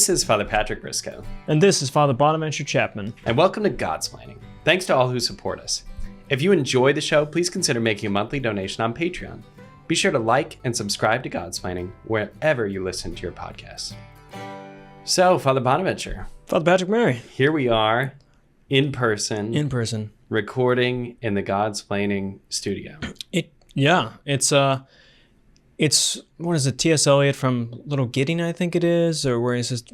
This is Father Patrick Briscoe. And this is Father Bonaventure Chapman. And welcome to Godsplaining. Thanks to all who support us. If you enjoy the show, please consider making a monthly donation on Patreon. Be sure to like and subscribe to Godsplaining wherever you listen to your podcasts. So, Father Bonaventure. Father Patrick Mary. Here we are, in person. Recording in the Godsplaining studio. It's what is it, T.S. Eliot from Little Gidding, I think it is, or where he says,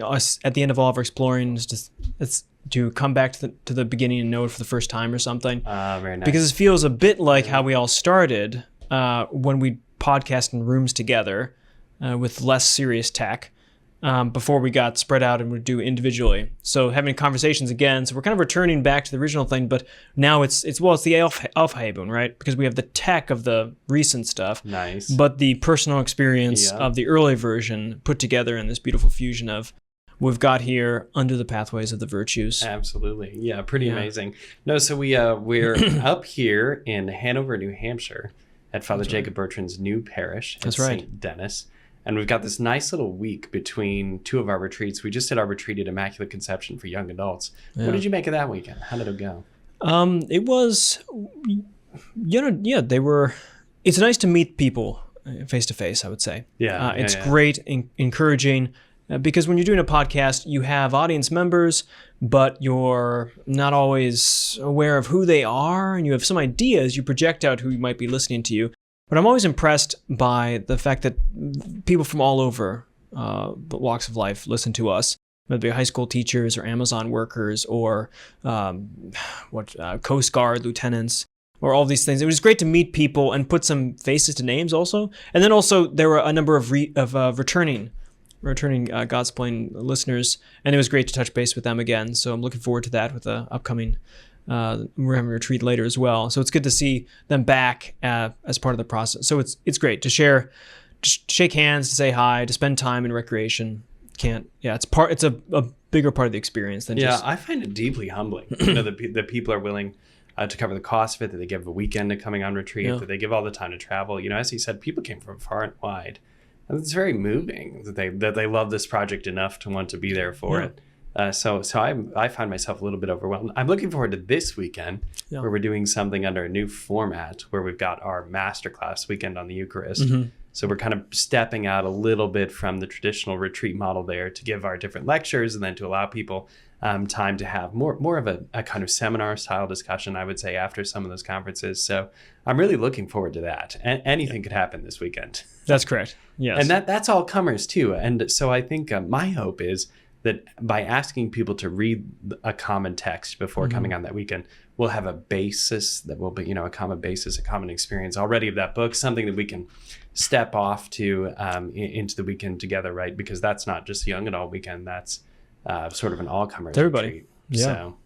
us at the end of all of our exploring it's to come back to the beginning and know it for the first time or something. Very nice. Because it feels a bit like how we all started when we podcast in rooms together with less serious tech. Before we got spread out and would do individually. So having conversations again. So we're kind of returning back to the original thing, but now it's the Aufhebung, right? Because we have the tech of the recent stuff. Nice. But the personal experience of the early version put together in this beautiful fusion of we've got here under the pathways of the virtues. Absolutely. Yeah, pretty amazing. No, so we're up here in Hanover, New Hampshire at Father Jacob Bertrand's new parish at St. Denis. And we've got this nice little week between two of our retreats. We just did our retreat at Immaculate Conception for young adults. Yeah. What did you make of that weekend? How did it go? It was, it's nice to meet people face to face, I would say. It's great, encouraging, because when you're doing a podcast, you have audience members, but you're not always aware of who they are, and you have some ideas. You project out who might be listening to you. But I'm always impressed by the fact that people from all over the walks of life listen to us, whether it be high school teachers or Amazon workers or Coast Guard lieutenants or all these things. It was great to meet people and put some faces to names also. And then also there were a number of returning Godsplaining listeners, and it was great to touch base with them again. So I'm looking forward to that with the upcoming we're having a retreat later as well, so it's good to see them back as part of the process. So it's great to share, to shake hands, to say hi, to spend time in recreation. It's a bigger part of the experience than just. I find it deeply humbling. The people are willing to cover the cost of it, that they give a weekend to coming on retreat, that they give all the time to travel. As he said, people came from far and wide, and it's very moving that they love this project enough to want to be there for it. So I find myself a little bit overwhelmed. I'm looking forward to this weekend where we're doing something under a new format where we've got our masterclass weekend on the Eucharist. Mm-hmm. So we're kind of stepping out a little bit from the traditional retreat model there to give our different lectures and then to allow people time to have more of a kind of seminar style discussion, I would say, after some of those conferences. So I'm really looking forward to that. And anything could happen this weekend. That's correct. Yes. And that's all comers too. And so I think my hope is that by asking people to read a common text before coming on that weekend, we'll have a basis that will be, a common basis, a common experience already of that book, something that we can step off to into the weekend together, right? Because that's not just a young adult weekend, that's sort of an all-comers retreat. So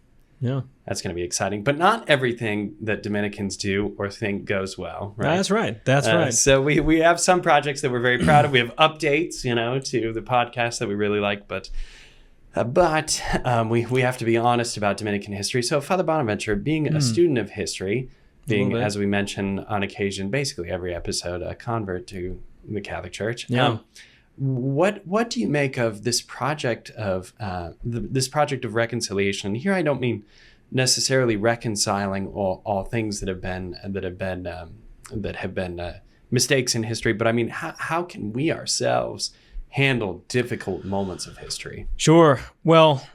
that's going to be exciting. But not everything that Dominicans do or think goes well, right? That's right. So we have some projects that we're very proud of. We have updates, to the podcast that we really like, but we have to be honest about Dominican history. So Father Bonaventure, being a student of history, being, as we mention on occasion, basically every episode, a convert to the Catholic Church. Yeah. What do you make of this project of reconciliation? And here I don't mean necessarily reconciling all things that have been mistakes in history, but I mean how can we ourselves handle difficult moments of history? Sure. Well,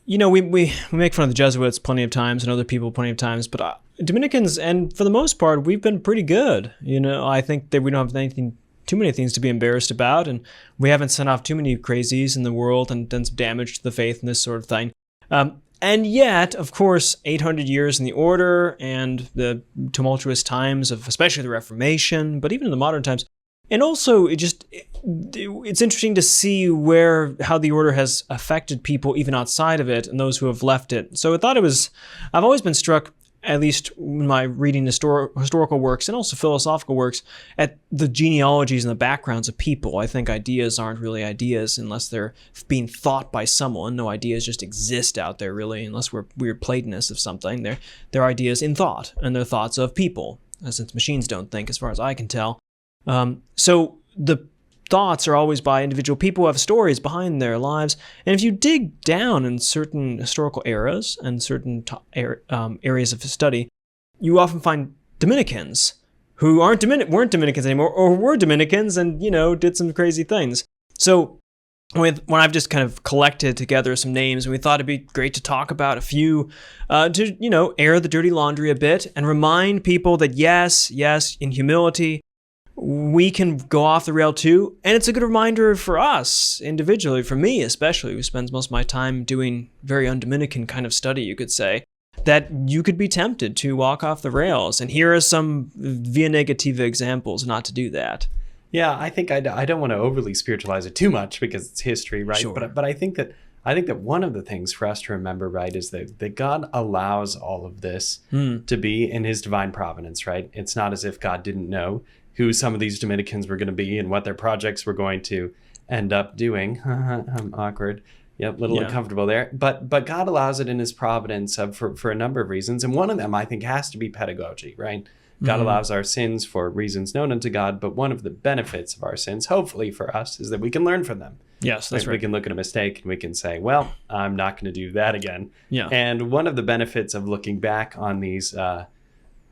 we make fun of the Jesuits plenty of times and other people plenty of times, but Dominicans, and for the most part, we've been pretty good. I think that we don't have too many things to be embarrassed about, and we haven't sent off too many crazies in the world and done some damage to the faith and this sort of thing. And yet, of course, 800 years in the order and the tumultuous times of especially the Reformation, but even in the modern times. And also, it's interesting to see how the order has affected people even outside of it and those who have left it. So I've always been struck, at least in my reading historical works and also philosophical works, at the genealogies and the backgrounds of people. I think ideas aren't really ideas unless they're being thought by someone. No ideas just exist out there, really, unless we're weird Platonists of something. They're ideas in thought, and they're thoughts of people, since machines don't think, as far as I can tell. So the thoughts are always by individual people who have stories behind their lives. And if you dig down in certain historical eras and certain areas of study, you often find Dominicans who weren't Dominicans anymore, or were Dominicans and, did some crazy things. So when I've just kind of collected together some names, and we thought it'd be great to talk about a few, to, air the dirty laundry a bit and remind people that yes, in humility, we can go off the rail too. And it's a good reminder for us individually, for me especially, who spends most of my time doing very un-Dominican kind of study, you could say, that you could be tempted to walk off the rails. And here are some via negativa examples not to do that. Yeah, I think I don't want to overly spiritualize it too much because it's history, right? Sure. But I think that one of the things for us to remember, right, is that God allows all of this to be in his divine providence, right? It's not as if God didn't know who some of these Dominicans were going to be and what their projects were going to end up doing. I'm awkward. Yep, a little uncomfortable there. But God allows it in his providence for a number of reasons. And one of them, I think, has to be pedagogy, right? God allows our sins for reasons known unto God, but one of the benefits of our sins, hopefully for us, is that we can learn from them. Yes, that's right. We can look at a mistake and we can say, well, I'm not going to do that again. Yeah. And one of the benefits of looking back on these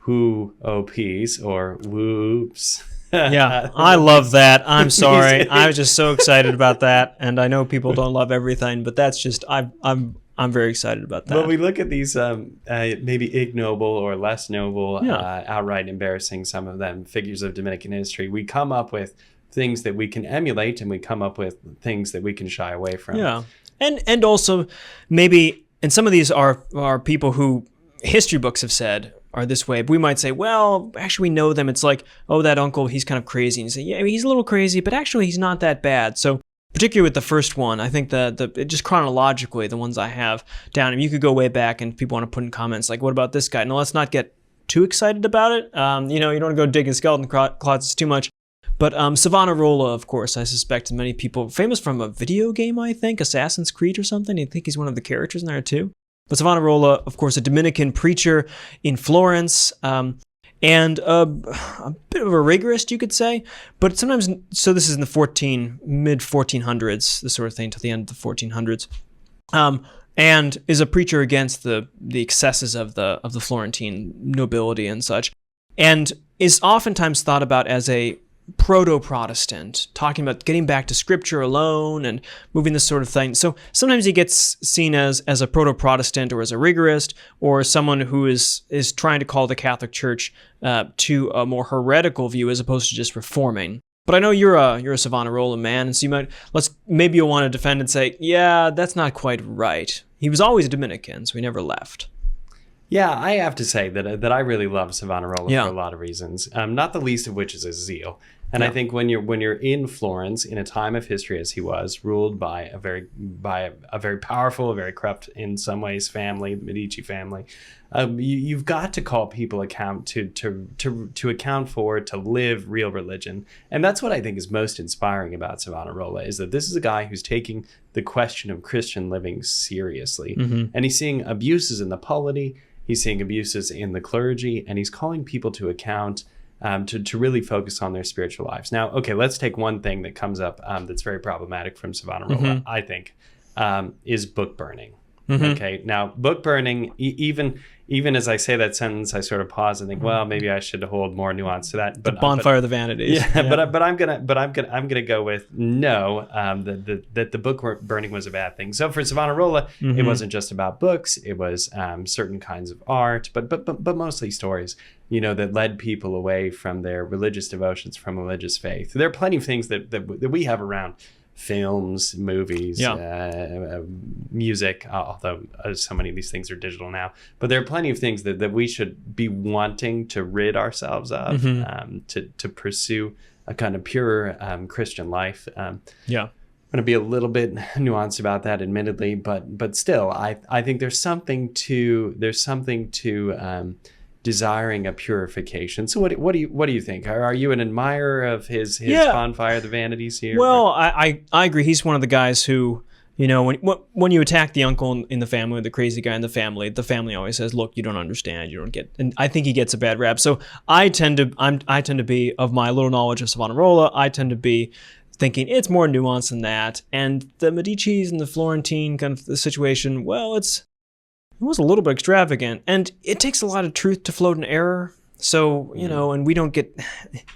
whoops or whoops. Yeah, I love that. I'm sorry. I was just so excited about that. And I know people don't love everything, but that's just, I'm very excited about that. Well, we look at these maybe ignoble or less noble, outright embarrassing, some of them, figures of Dominican history. We come up with things that we can emulate, and we come up with things that we can shy away from. Yeah, and also maybe, and some of these are people who history books have said are this way. But we might say, well, actually we know them. It's like, oh, that uncle, he's kind of crazy. And you say, yeah, he's a little crazy, but actually he's not that bad. So particularly with the first one, I think the just chronologically, the ones I have down, I mean, you could go way back and people want to put in comments like, what about this guy? No, let's not get too excited about it. You don't want to go digging skeleton closets too much. But Savonarola, of course, I suspect many people, famous from a video game, I think, Assassin's Creed or something. I think he's one of the characters in there too. But Savonarola, of course, a Dominican preacher in Florence, and a bit of a rigorist, you could say. But sometimes, so this is in the mid-1400s, this sort of thing, till the end of the 1400s, and is a preacher against the excesses of the Florentine nobility and such, and is oftentimes thought about as a proto-Protestant, talking about getting back to scripture alone and moving this sort of thing. So sometimes he gets seen as a proto-Protestant or as a rigorist or someone who is trying to call the Catholic Church to a more heretical view as opposed to just reforming. But I know you're a Savonarola man, and so maybe you'll want to defend and say, yeah, that's not quite right. He was always a Dominican, so he never left. Yeah, I have to say that I really love Savonarola for a lot of reasons, not the least of which is his zeal. And I think when you're in Florence in a time of history as he was, ruled by a very powerful, very corrupt in some ways family, the Medici family, you've got to call people account to account for, to live real religion. And that's what I think is most inspiring about Savonarola, is that this is a guy who's taking the question of Christian living seriously, and he's seeing abuses in the polity. He's seeing abuses in the clergy, and he's calling people to account to really focus on their spiritual lives. Now, okay, let's take one thing that comes up that's very problematic from Savonarola, I think, is book burning. Okay, now book burning, even as I say that sentence, I sort of pause and think, well, maybe I should hold more nuance to that. But the bonfire of the vanities. Yeah. But I'm gonna go with no. That the book burning was a bad thing. So for Savonarola, it wasn't just about books. It was certain kinds of art, but mostly stories. That led people away from their religious devotions, from religious faith. There are plenty of things that we have around. Films, movies, music, although so many of these things are digital now. But there are plenty of things that we should be wanting to rid ourselves of, to pursue a kind of pure Christian life. I'm going to be a little bit nuanced about that, admittedly, but still, I think there's something to desiring a purification. So what do you think? Are you an admirer of his bonfire, the vanities here? Well, I agree. He's one of the guys who, when you attack the uncle in the family, the crazy guy in the family always says, look, you don't understand, you don't get, and I think he gets a bad rap. So I tend to be, of my little knowledge of Savonarola, I tend to be thinking it's more nuanced than that. And the Medici's and the Florentine kind of the situation, well, it was a little bit extravagant. And it takes a lot of truth to float an error. So, and we don't get,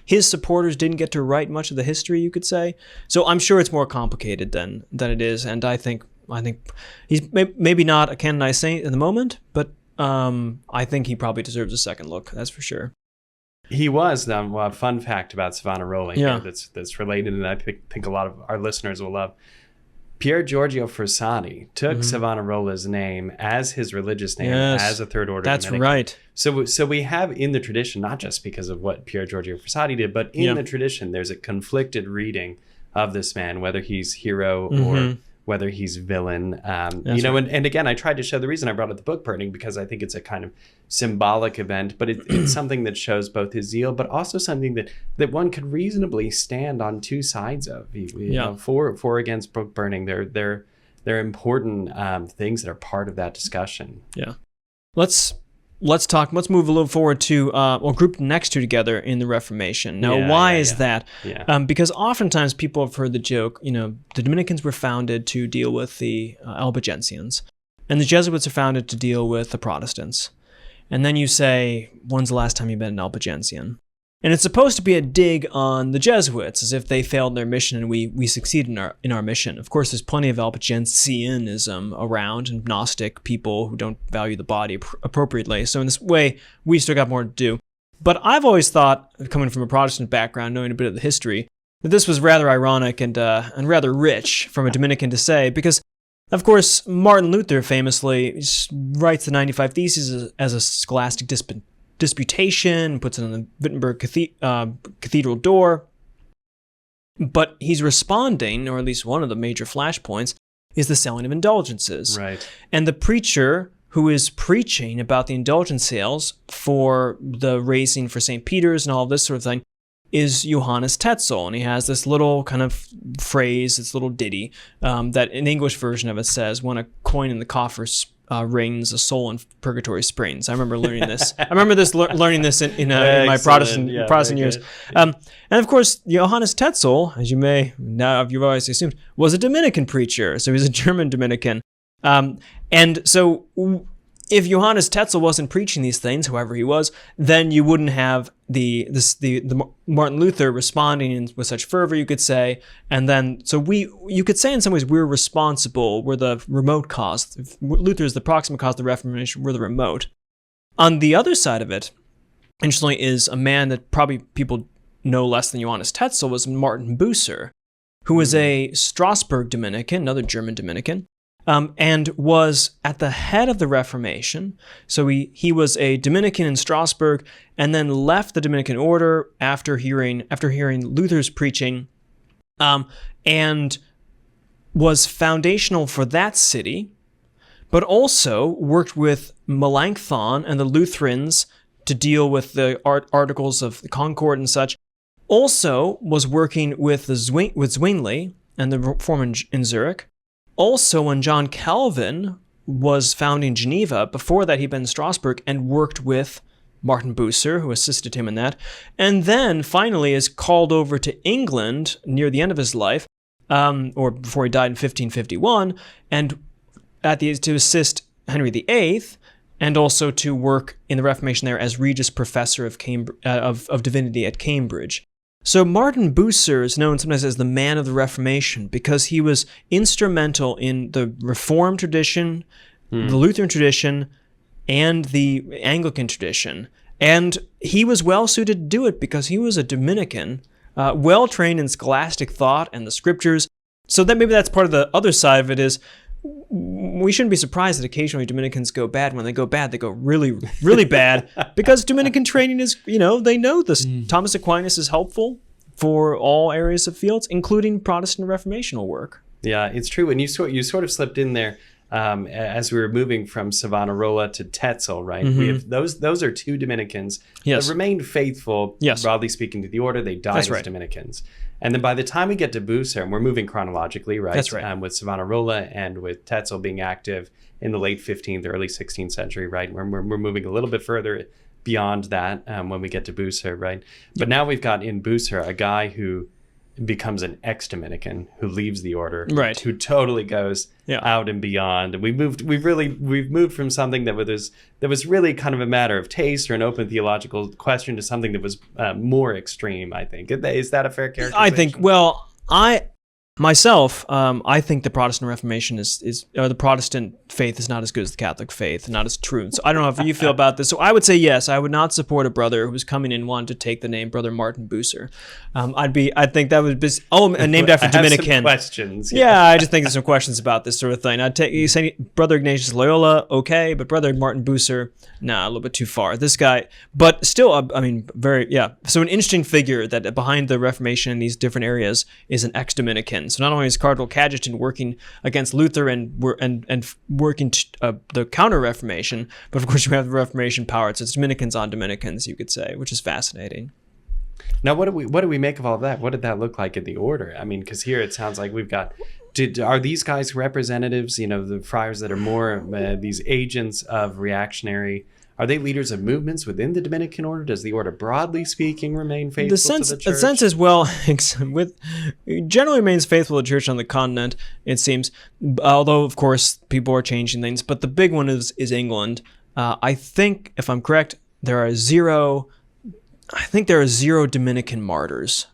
his supporters didn't get to write much of the history, you could say. So I'm sure it's more complicated than it is. And I think he's maybe not a canonized saint in the moment, but I think he probably deserves a second look. That's for sure. He was. A fun fact about Savonarola here that's related, and I think a lot of our listeners will love. Pier Giorgio Frassati took Savonarola's name as his religious name, as a third order Dominican. That's right. So we have in the tradition, not just because of what Pier Giorgio Frassati did, but in the tradition, there's a conflicted reading of this man, whether he's hero or whether he's villain. And again, I tried to show the reason I brought up the book burning, because I think it's a kind of symbolic event, but it's something that shows both his zeal, but also something that one could reasonably stand on two sides of. You know, for against book burning, they're important things that are part of that discussion. Yeah. Let's move a little forward to, group the next two together in the Reformation. Now, why is that? Yeah. Because oftentimes people have heard the joke, the Dominicans were founded to deal with the Albigensians, and the Jesuits are founded to deal with the Protestants. And then you say, when's the last time you met an Albigensian? And it's supposed to be a dig on the Jesuits, as if they failed their mission and we succeeded in our mission. Of course, there's plenty of Albigensianism around, and Gnostic people who don't value the body appropriately. So in this way, we still got more to do. But I've always thought, coming from a Protestant background, knowing a bit of the history, that this was rather ironic and rather rich from a Dominican to say, because, of course, Martin Luther famously writes the 95 Theses as a scholastic disputation, puts it on the Wittenberg cathedral door. But he's responding, or at least one of the major flashpoints, is the selling of indulgences. Right. And the preacher who is preaching about the indulgence sales for the raising for St. Peter's and all of this sort of thing is Johannes Tetzel. And he has this little kind of phrase, this little ditty, that an English version of it says, when a coin in the coffers rings, a soul in purgatory springs. I remember learning this. Learning this in my Protestant years. And of course, Johannes Tetzel, as you've always assumed, was a Dominican preacher. So he's a German Dominican. And so if Johannes Tetzel wasn't preaching these things, whoever he was, then you wouldn't have the Martin Luther responding with such fervor, you could say. And then, so you could say in some ways we're responsible, we're the remote cause. If Luther is the proximate cause of the Reformation, we're the remote. On the other side of it, interestingly, is a man that probably people know less than Johannes Tetzel, was Martin Bucer, who was a Strasbourg Dominican, another German Dominican, and was at the head of the Reformation. So he was a Dominican in Strasbourg, and then left the Dominican order after hearing Luther's preaching, and was foundational for that city, but also worked with Melanchthon and the Lutherans to deal with the articles of the Concord and such. Also was working with Zwingli and the Reform in Zurich. Also, when John Calvin was founding Geneva, before that he'd been in Strasbourg and worked with Martin Bucer, who assisted him in that. And then finally is called over to England near the end of his life, or before he died in 1551, and to assist Henry VIII, and also to work in the Reformation there as Regius Professor of Divinity at Cambridge. So Martin Bucer is known sometimes as the man of the Reformation because he was instrumental in the Reformed tradition, the Lutheran tradition, and the Anglican tradition. And he was well suited to do it because he was a Dominican, well trained in scholastic thought and the scriptures. So that maybe that's part of the other side of it is we shouldn't be surprised that occasionally Dominicans go bad. When they go bad, they go really, really bad because Dominican training is, they know this. Thomas Aquinas is helpful for all areas of fields, including Protestant reformational work. Yeah, it's true. And you sort of slipped in there as we were moving from Savonarola to Tetzel, right? We have those are two Dominicans that remained faithful, broadly speaking, to the order. They died as Dominicans. And then by the time we get to Bucer, and we're moving chronologically, right? That's right. With Savonarola and with Tetzel being active in the late 15th, early 16th century, right? We're moving a little bit further beyond that when we get to Bucer, right? But now we've got in Bucer a guy who becomes an ex-Dominican who leaves the order, right? Who totally goes out and beyond. And we've moved from something that was really kind of a matter of taste or an open theological question to something that was more extreme. I think is that a fair characterization? I think. Well, Myself, I think the Protestant Reformation or the Protestant faith is not as good as the Catholic faith, not as true. So I don't know how you feel about this. So I would say yes. I would not support a brother who was coming in wanting to take the name Brother Martin Bucer. I think that would be named after Dominican. Some questions. Yeah, I just think there's some questions about this sort of thing. You say Brother Ignatius Loyola, okay, but Brother Martin Bucer, nah, a little bit too far. This guy, but still, So an interesting figure that behind the Reformation in these different areas is an ex-Dominican. So not only is Cardinal Cajetan working against Luther and working the Counter-Reformation, but of course you have the Reformation power. So it's Dominicans on Dominicans, you could say, which is fascinating. Now, what do we make of all of that? What did that look like in the order? I mean, because here it sounds like we've got. Are these guys representatives? The friars that are more these agents of reactionary. Are they leaders of movements within the Dominican order? Does the order, broadly speaking, remain faithful to the church? The sense is, well, generally remains faithful to the church on the continent, it seems. Although, of course, people are changing things. But the big one is England. I think, if I'm correct, there are zero Dominican martyrs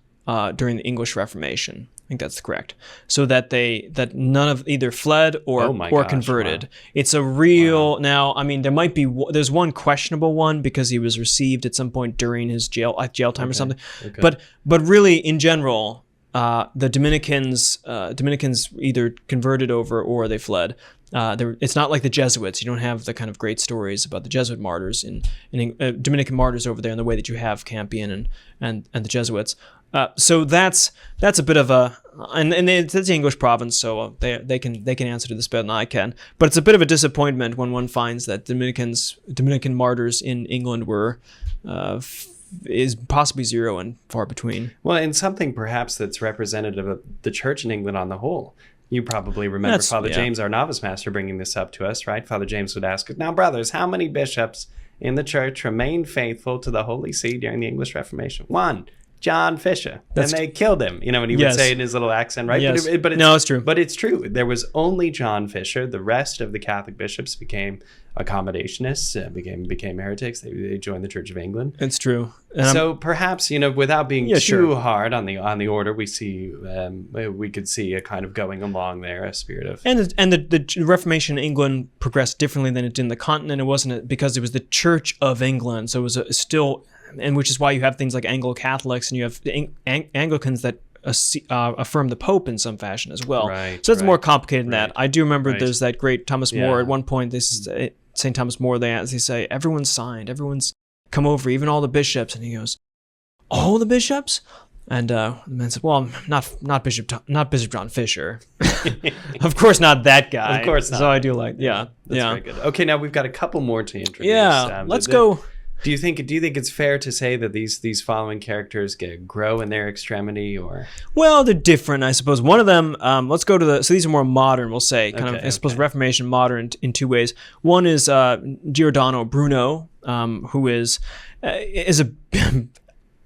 during the English Reformation. I think that's correct. So that none of either fled or converted. Wow. It's a real now. I mean, there's one questionable one because he was received at some point during his jail time or something. Okay. But really, in general, the Dominicans either converted over or they fled. It's not like the Jesuits. You don't have the kind of great stories about the Jesuit martyrs in Dominican martyrs over there in the way that you have Campion and the Jesuits. So that's a bit of and it's the English province, so they can answer to this better than I can. But it's a bit of a disappointment when one finds that Dominican martyrs in England were is possibly zero and far between. Well, and something perhaps that's representative of the church in England on the whole. You probably remember Father James, our novice master, bringing this up to us, right? Father James would ask, now, brothers, how many bishops in the church remained faithful to the Holy See during the English Reformation? 1, John Fisher. And they killed him, and he would say in his little accent, right? Yes. But it's true. But it's true. There was only John Fisher. The rest of the Catholic bishops became accommodationists, became heretics. They joined the Church of England. It's true. So perhaps, without being too hard on the order, we could see a kind of going along there, a spirit of... And the Reformation in England progressed differently than it did in the continent. It wasn't because it was the Church of England, so it was still... And which is why you have things like Anglo-Catholics and you have the Anglicans that affirm the Pope in some fashion as well. Right, so it's more complicated than that. I do remember there's that great Thomas More. At one point, St. Thomas More, they say, everyone's signed, everyone's come over, even all the bishops. And he goes, all the bishops? And the man said, well, not Bishop John Fisher. Of course not that guy. Of course not. So I do like, That's very good. Okay, now we've got a couple more to introduce. Yeah, let's go... Do you think it's fair to say that these following characters grow in their extremity, or? Well, they're different, I suppose. One of them, let's go to so these are more modern, we'll say, I suppose Reformation modern in two ways. One is Giordano Bruno, who is a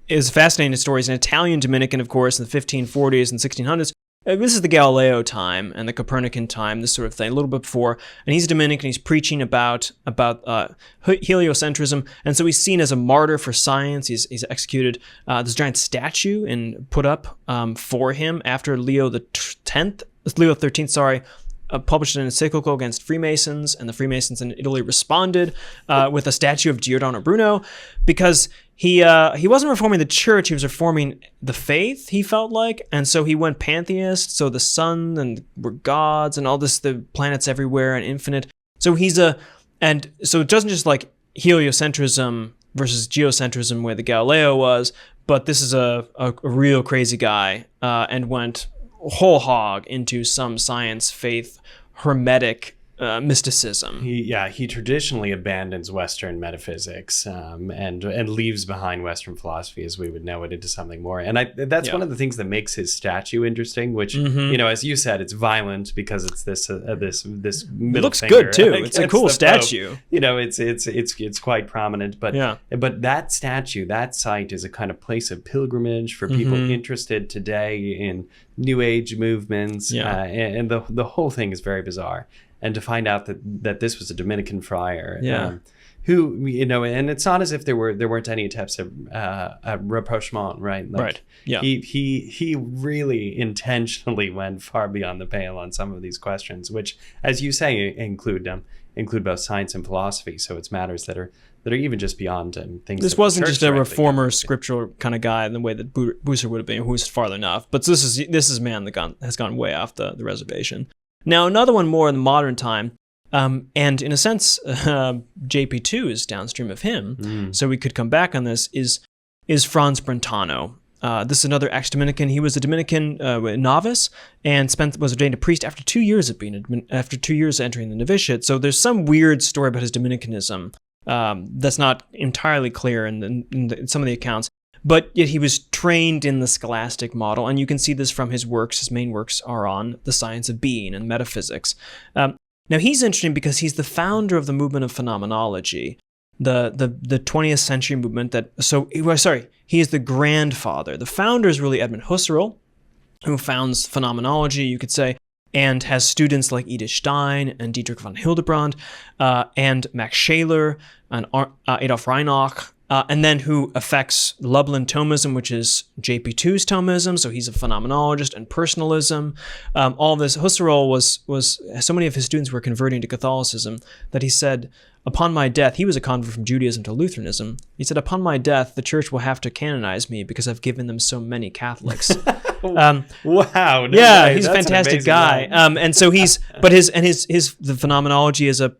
fascinating story. He's an Italian Dominican, of course, in the 1540s and 1600s. This is the Galileo time and the Copernican time, this sort of thing, a little bit before. And he's a Dominican. He's preaching about heliocentrism, and so he's seen as a martyr for science. He's executed. This giant statue and put up for him after Leo XIII, published an encyclical against Freemasons, and the Freemasons in Italy responded with a statue of Giordano Bruno because he wasn't reforming the church, he was reforming the faith, he felt like, and so he went pantheist, so the sun and were gods and all this, the planets everywhere and infinite. So and so it doesn't just like heliocentrism versus geocentrism where the Galileo was, but this is a real crazy guy and went whole hog into some science, faith, hermetic mysticism. He traditionally abandons Western metaphysics and leaves behind Western philosophy as we would know it into something more. And that's one of the things that makes his statue interesting, which, as you said, it's violent because it's this middle looks finger good too. It's a cool statue. It's quite prominent. But that statue, that site is a kind of place of pilgrimage for people interested today in New Age movements. And the whole thing is very bizarre. And to find out that this was a Dominican friar, who, and it's not as if there weren't any attempts at rapprochement, right? Like, right. Yeah. He really intentionally went far beyond the pale on some of these questions, which, as you say, include both science and philosophy. So it's matters that are even just beyond things. This wasn't just a reformer scriptural kind of guy in the way that Bucer would have been, who was farther enough. But this is man that has gone way off the reservation. Now, another one more in the modern time, and in a sense, JP2 is downstream of him, so we could come back on this, is Franz Brentano. This is another ex-Dominican. He was a Dominican novice and was ordained a priest after 2 years of entering the novitiate. So there's some weird story about his Dominicanism that's not entirely clear in some of the accounts. But yet he was trained in the scholastic model, and you can see this from his works. His main works are on the science of being and metaphysics. Now he's interesting because he's the founder of the movement of phenomenology, the 20th century movement. He is the grandfather. The founder is really Edmund Husserl, who founds phenomenology, you could say, and has students like Edith Stein and Dietrich von Hildebrand, and Max Scheler and Adolf Reinach. And then who affects Lublin Thomism, which is JP2's Thomism, so he's a phenomenologist, and personalism. All this, Husserl was so many of his students were converting to Catholicism that he said, upon my death, he was a convert from Judaism to Lutheranism. He said, upon my death, the church will have to canonize me because I've given them so many Catholics. Wow! No yeah, way. he's a That's fantastic guy. And so the phenomenology is a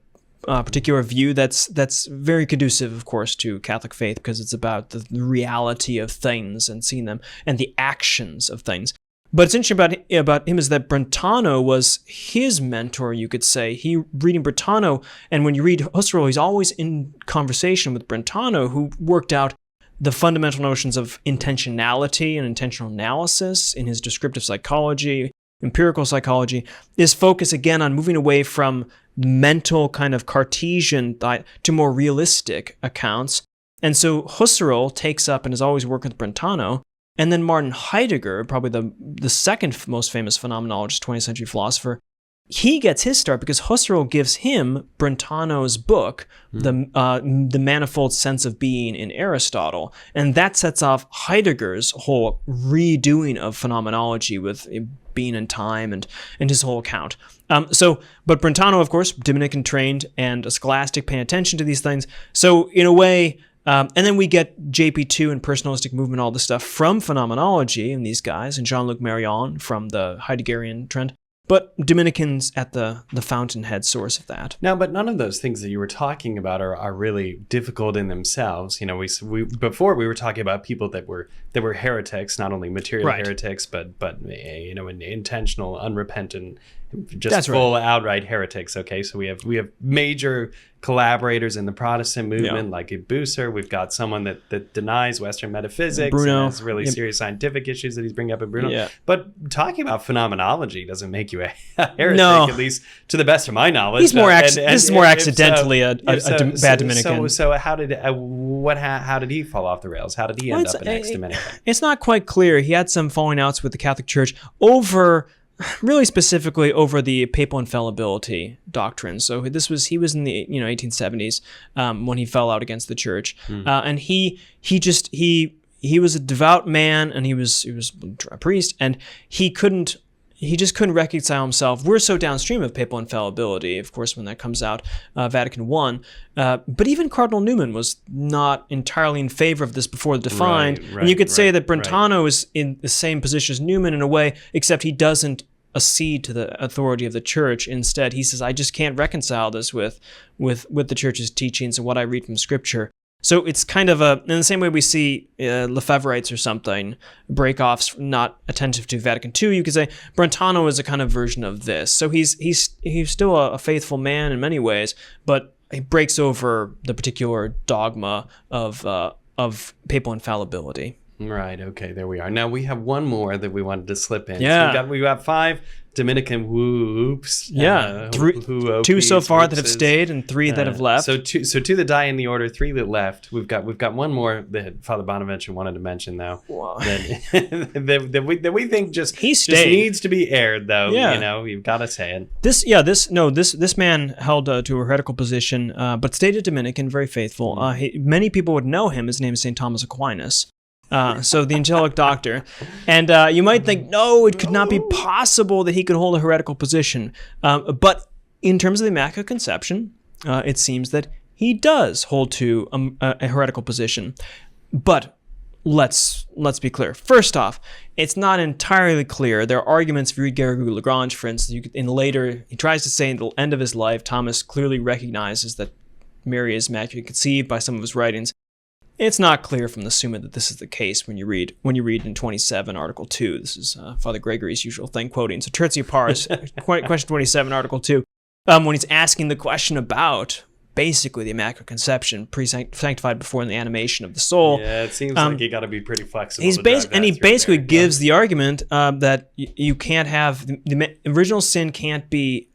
particular view that's very conducive, of course, to Catholic faith, because it's about the reality of things and seeing them and the actions of things. But it's interesting about him is that Brentano was his mentor, you could say. He reading Brentano, and when you read Husserl, he's always in conversation with Brentano, who worked out the fundamental notions of intentionality and intentional analysis in his descriptive psychology, empirical psychology. Is focus again on moving away from mental kind of Cartesian to more realistic accounts. And so Husserl takes up and is always working with Brentano. And then Martin Heidegger, probably the second most famous phenomenologist, 20th century philosopher, he gets his start because Husserl gives him Brentano's book, the Manifold Sense of Being in Aristotle. And that sets off Heidegger's whole redoing of phenomenology with being and time and his whole account. But Brentano, of course, Dominican trained and a scholastic, paying attention to these things. So in a way, and then we get JP2 and personalistic movement, all this stuff from phenomenology and these guys, and Jean-Luc Marion from the Heideggerian trend. But Dominicans at the fountainhead source of that. Now, but none of those things that you were talking about are really difficult in themselves. We before we were talking about people that were heretics, not only material heretics, but intentional, unrepentant, just outright heretics. Okay, so we have major collaborators in the Protestant movement, like Bucer. We've got someone that denies Western metaphysics, Bruno, and has really serious scientific issues that he's bringing up in Bruno. Yeah. But talking about phenomenology doesn't make you a heretic, no. At least to the best of my knowledge. He's more this is more accidentally a bad Dominican. So how did he fall off the rails? How did he end up an ex-Dominican? It's not quite clear. He had some falling outs with the Catholic Church really specifically over the papal infallibility doctrine. So he was in the 1870s when he fell out against the church, and he was a devout man, and he was a priest, and he just couldn't reconcile himself. We're so downstream of papal infallibility, of course, when that comes out, Vatican I. But even Cardinal Newman was not entirely in favor of this before the Defined. And you could say that Brentano is in the same position as Newman in a way, except he doesn't accede to the authority of the church. Instead, he says, I just can't reconcile this with the church's teachings and what I read from Scripture. So it's kind of in the same way we see Lefebvrites or something, break-offs not attentive to Vatican II, you could say Brentano is a kind of version of this. So he's still a faithful man in many ways, but he breaks over the particular dogma of papal infallibility. Right. Okay. There we are. Now we have one more that we wanted to slip in. Yeah. So we got 5 Dominican whoops. Yeah. 2 so far that have stayed and 3 that have left. So 2 that die in the order, 3 that left. We've got one more that Father Bonaventure wanted to mention though. Wow. That we think just needs to be aired though. Yeah. You've got to say it. This man held to a heretical position, but stayed a Dominican, very faithful. Many people would know him. His name is St. Thomas Aquinas. So the angelic doctor. And you might think, no, it could not be possible that he could hold a heretical position. But in terms of the Immaculate Conception, it seems that he does hold to a heretical position. But let's be clear. First off, it's not entirely clear. There are arguments, if you read Garrigou-Lagrange, for instance, he tries to say in the end of his life, Thomas clearly recognizes that Mary is immaculately conceived by some of his writings. It's not clear from the Summa that this is the case when you read in 27, Article 2. This is Father Gregory's usual thing, quoting. So Tertia Pars, question 27, Article 2, when he's asking the question about basically the Immaculate Conception, pre-sanctified before the animation of the soul. Yeah, it seems like you got to be pretty flexible. He basically gives the argument that you can't have the original sin can't be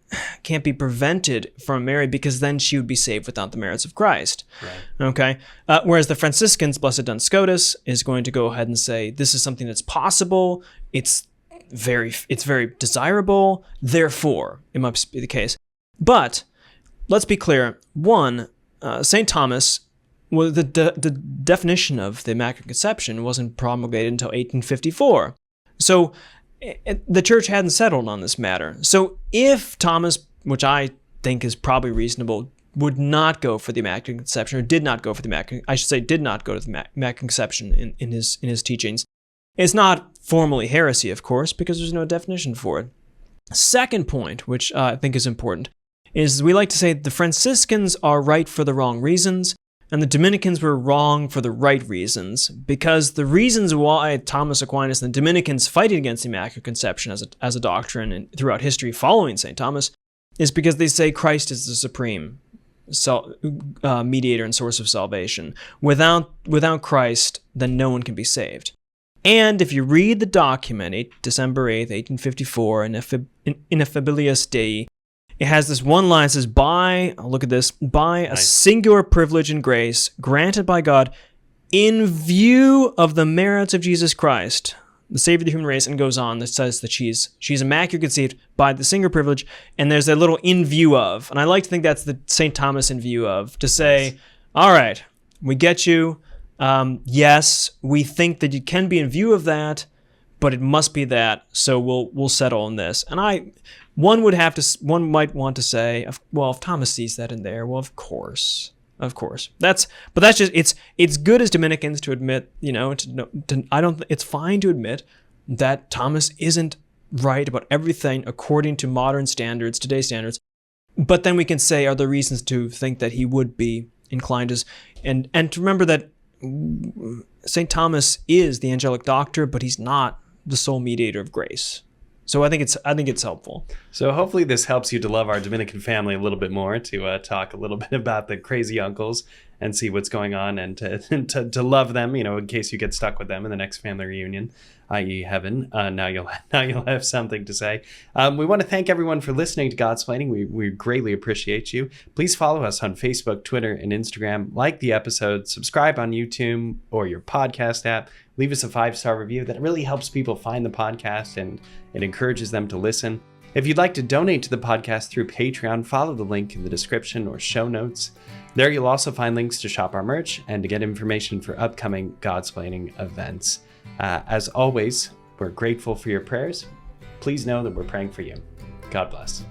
prevented from Mary because then she would be saved without the merits of Christ. Right. Okay. Whereas the Franciscans, Blessed Duns Scotus, is going to go ahead and say this is something that's possible. It's very desirable. Therefore, it must be the case. But let's be clear. One, St. Thomas, well, the definition of the Immaculate Conception wasn't promulgated until 1854. So the church hadn't settled on this matter. So if Thomas, which I think is probably reasonable, would not go for the Immaculate Conception, or did not go for the did not go to the Immaculate Conception in his teachings, it's not formally heresy, of course, because there's no definition for it. Second point, which I think is important, is we like to say the Franciscans are right for the wrong reasons, and the Dominicans were wrong for the right reasons, because the reasons why Thomas Aquinas and the Dominicans fighting against the Immaculate Conception as a doctrine and throughout history following St. Thomas is because they say Christ is the supreme mediator and source of salvation. Without Christ, then no one can be saved. And if you read the document, December 8th, 1854, Ineffabilis Dei, it has this one line that says, by a singular privilege and grace granted by God in view of the merits of Jesus Christ, the Savior of the human race, and goes on that says that she's immaculately conceived by the singular privilege, and there's that little in view of. And I like to think that's the St. Thomas in view of, to say, all right, we get you. Yes, we think that you can be in view of that, but it must be that, so we'll settle on this. And one might want to say, well, if Thomas sees that in there, well, of course. That's just it's good as Dominicans to admit, it's fine to admit that Thomas isn't right about everything according to modern standards, today's standards. But then we can say, are there reasons to think that he would be inclined as, and to remember that St. Thomas is the angelic doctor, but he's not the sole mediator of grace. So I think it's helpful. So hopefully this helps you to love our Dominican family a little bit more, to talk a little bit about the crazy uncles and see what's going on, and to love them, in case you get stuck with them in the next family reunion, i.e. heaven. Now you'll have something to say. We want to thank everyone for listening to Godsplaining. We greatly appreciate you. Please follow us on Facebook, Twitter, and Instagram. Like the episode, subscribe on YouTube or your podcast app. Leave us a 5-star review. That really helps people find the podcast, and it encourages them to listen. If you'd like to donate to the podcast through Patreon, follow the link in the description or show notes. There you'll also find links to shop our merch and to get information for upcoming Godsplaining events. As always, we're grateful for your prayers. Please know that we're praying for you. God bless.